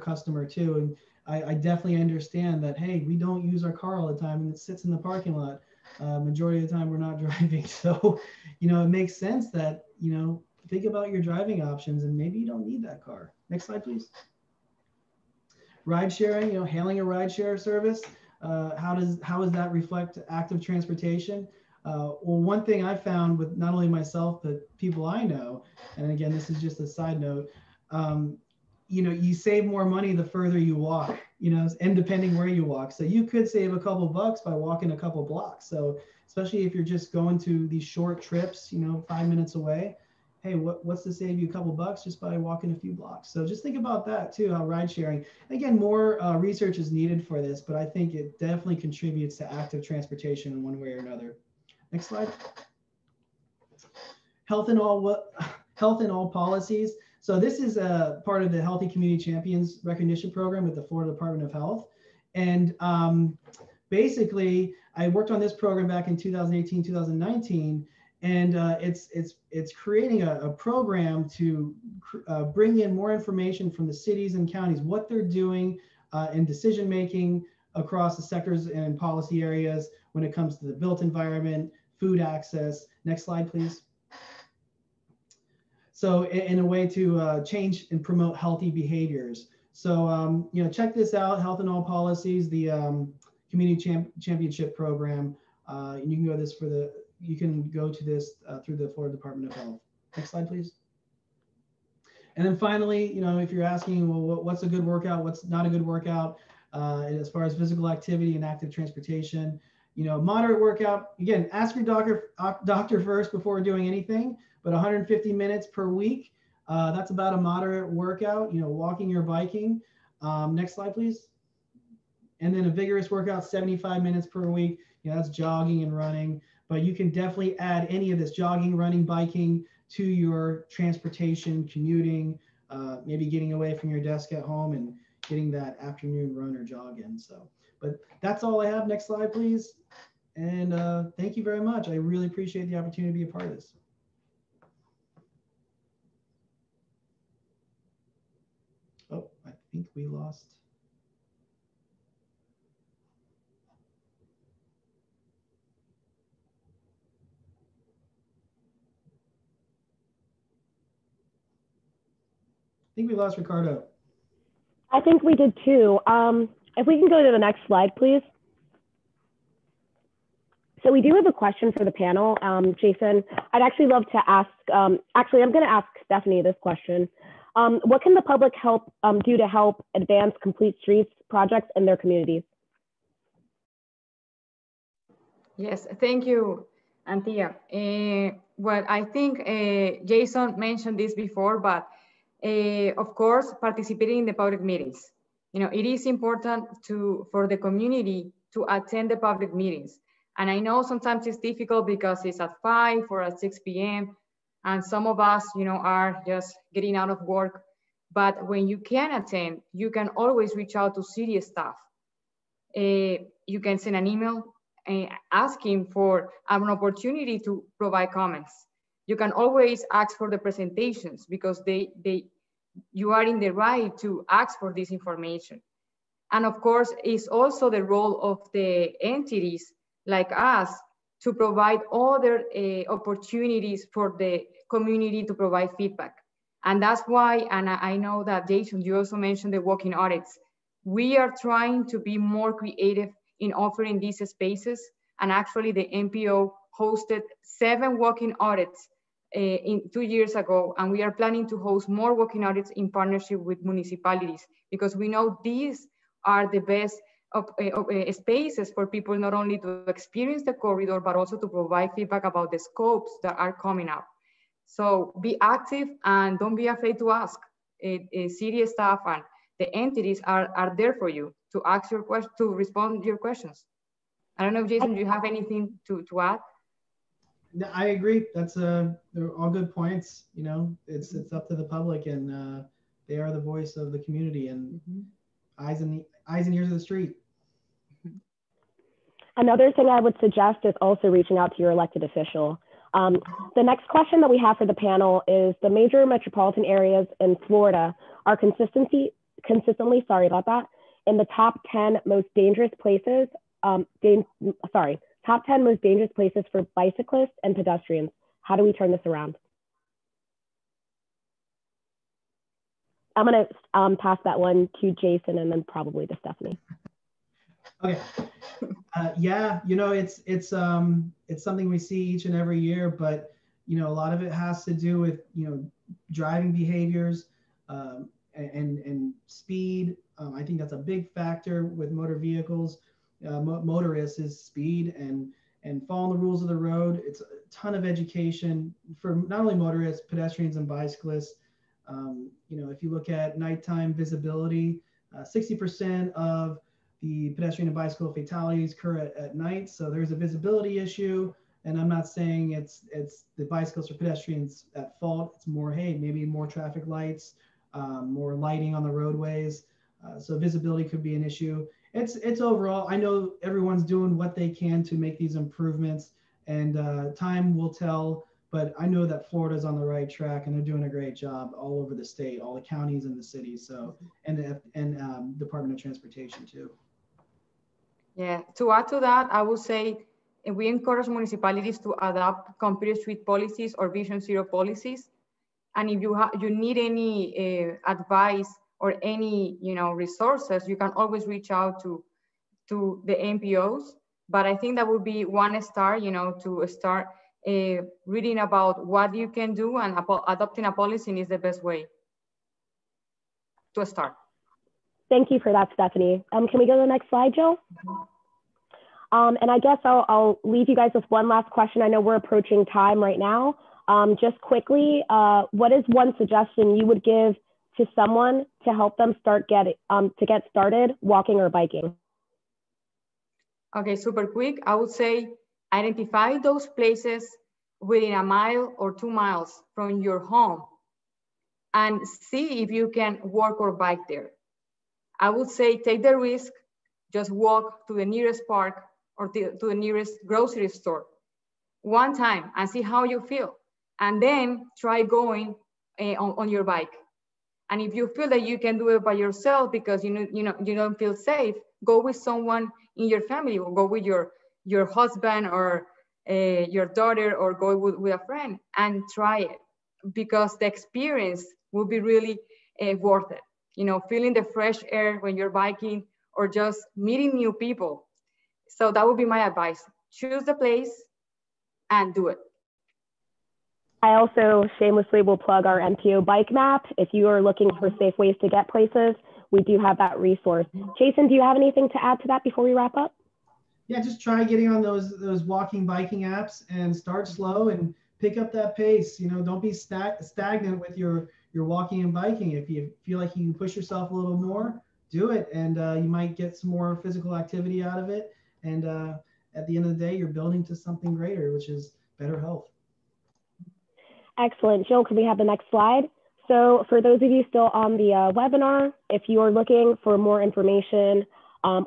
customer too. And I definitely understand that, hey, we don't use our car all the time and it sits in the parking lot. Majority of the time we're not driving. So, you know, it makes sense that, you know, think about your driving options and maybe you don't need that car. Next slide, please. Ride sharing, you know, hailing a ride share service. How does that reflect active transportation? Well, one thing I found with not only myself, but people I know, and again, this is just a side note, you know, you save more money the further you walk, you know, and depending where you walk. So you could save a couple bucks by walking a couple blocks. So especially if you're just going to these short trips, you know, 5 minutes away, hey, what's to save you a couple bucks just by walking a few blocks? So just think about that too, how ride sharing. Again, more research is needed for this, but I think it definitely contributes to active transportation in one way or another. Next slide. Health in all policies. So this is a part of the Healthy Community Champions recognition program with the Florida Department of Health. And basically, I worked on this program back in 2018, 2019, and it's creating a program to bring in more information from the cities and counties, what they're doing in decision making across the sectors and policy areas when it comes to the built environment, food access. Next slide, please. So in a way to change and promote healthy behaviors. So, you know, check this out, Health in All Policies, the Community Championship Program. You can go to this through the Florida Department of Health. Next slide, please. And then finally, if you're asking, well, what's a good workout? What's not a good workout? As far as physical activity and active transportation, moderate workout, again, ask your doctor first before doing anything, but 150 minutes per week, that's about a moderate workout, walking or biking. Next slide, please. And then a vigorous workout, 75 minutes per week, that's jogging and running, but you can definitely add any of this jogging, running, biking to your transportation, commuting, maybe getting away from your desk at home and getting that afternoon run or jog in. So, but that's all I have. Next slide, please. And thank you very much. I really appreciate the opportunity to be a part of this. Oh, I think we lost. I think we lost Ricardo. I think we did too. If we can go to the next slide, please. So we do have a question for the panel. Jason, I'd actually love to ask, actually, I'm going to ask Stephanie this question. What can the public do to help advance Complete Streets projects in their communities? Yes, thank you, Antia. Well, I think Jason mentioned this before, but of course, participating in the public meetings. It is important for the community to attend the public meetings. And I know sometimes it's difficult because it's at 5 or at 6 p.m. And some of us, are just getting out of work. But when you can attend, you can always reach out to city staff. You can send an email asking for an opportunity to provide comments. You can always ask for the presentations because you are in the right to ask for this information. And of course, it's also the role of the entities like us to provide other opportunities for the community to provide feedback. And that's why, and I know that Jason, you also mentioned the walking audits. We are trying to be more creative in offering these spaces. And actually the NPO hosted 7 walking audits 2 years ago. And we are planning to host more walking audits in partnership with municipalities, because we know these are the best spaces for people not only to experience the corridor, but also to provide feedback about the scopes that are coming up. So be active and don't be afraid to ask. City staff and the entities are there for you to ask your question, to respond to your questions. I don't know, Jason, do you have anything to add? I agree. They're all good points. It's up to the public, and they are the voice of the community and eyes and ears of the street. Another thing I would suggest is also reaching out to your elected official. The next question that we have for the panel is: the major metropolitan areas in Florida are consistently, in the top 10 most dangerous places, top 10 most dangerous places for bicyclists and pedestrians. How do we turn this around? I'm gonna pass that one to Jason and then probably to Stephanie. Okay. Yeah, it's something we see each and every year, but a lot of it has to do with driving behaviors and speed. I think that's a big factor with motor vehicles. Motorists is speed and following the rules of the road. It's a ton of education for not only motorists, pedestrians, and bicyclists. If you look at nighttime visibility, 60% of the pedestrian and bicycle fatalities occur at night. So there's a visibility issue. And I'm not saying it's the bicyclists or pedestrians at fault. It's more, hey, maybe more traffic lights, more lighting on the roadways. So visibility could be an issue. It's overall, I know everyone's doing what they can to make these improvements, and time will tell, but I know that Florida's on the right track and they're doing a great job all over the state, all the counties and the cities. So, and Department of Transportation too. Yeah, to add to that, I would say we encourage municipalities to adopt computer street policies or Vision Zero policies. And if you need any advice or any resources, you can always reach out to the NPOs. But I think that would be one start, to start reading about what you can do, and adopting a policy is the best way. to start. Thank you for that, Stephanie. Can we go to the next slide, Jill? And I guess I'll leave you guys with one last question. I know we're approaching time right now. Just quickly, what is one suggestion you would give to someone to help them get started walking or biking? Okay, super quick. I would say identify those places within a mile or 2 miles from your home and see if you can walk or bike there. I would say take the risk, just walk to the nearest park or to the nearest grocery store one time and see how you feel. And then try going on your bike. And if you feel that you can do it by yourself because you don't feel safe, go with someone in your family, or go with your husband or your daughter, or go with a friend and try it, because the experience will be really worth it. Feeling the fresh air when you're biking, or just meeting new people. So that would be my advice. Choose the place and do it. I also shamelessly will plug our MPO bike map. If you are looking for safe ways to get places, we do have that resource. Jason, do you have anything to add to that before we wrap up? Yeah, just try getting on those walking, biking apps and start slow and pick up that pace. Don't be stagnant with your walking and biking. If you feel like you can push yourself a little more, do it. And you might get some more physical activity out of it. And at the end of the day, you're building to something greater, which is better health. Excellent. Jill, can we have the next slide? So for those of you still on the webinar, if you are looking for more information or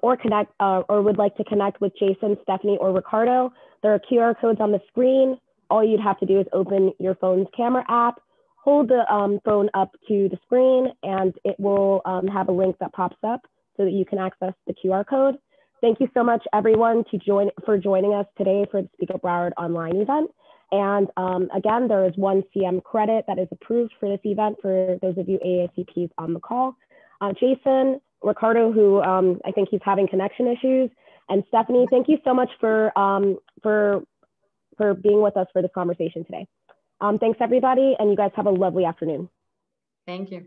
would like to connect with Jason, Stephanie, or Ricardo, there are QR codes on the screen. All you'd have to do is open your phone's camera app, hold the phone up to the screen, and it will have a link that pops up so that you can access the QR code. Thank you so much, everyone, for joining us today for the Speak Up Broward online event. And again, there is 1 CM credit that is approved for this event for those of you AACPs on the call. Jason, Ricardo, who I think he's having connection issues, and Stephanie, thank you so much for being with us for this conversation today. Thanks, everybody, and you guys have a lovely afternoon. Thank you.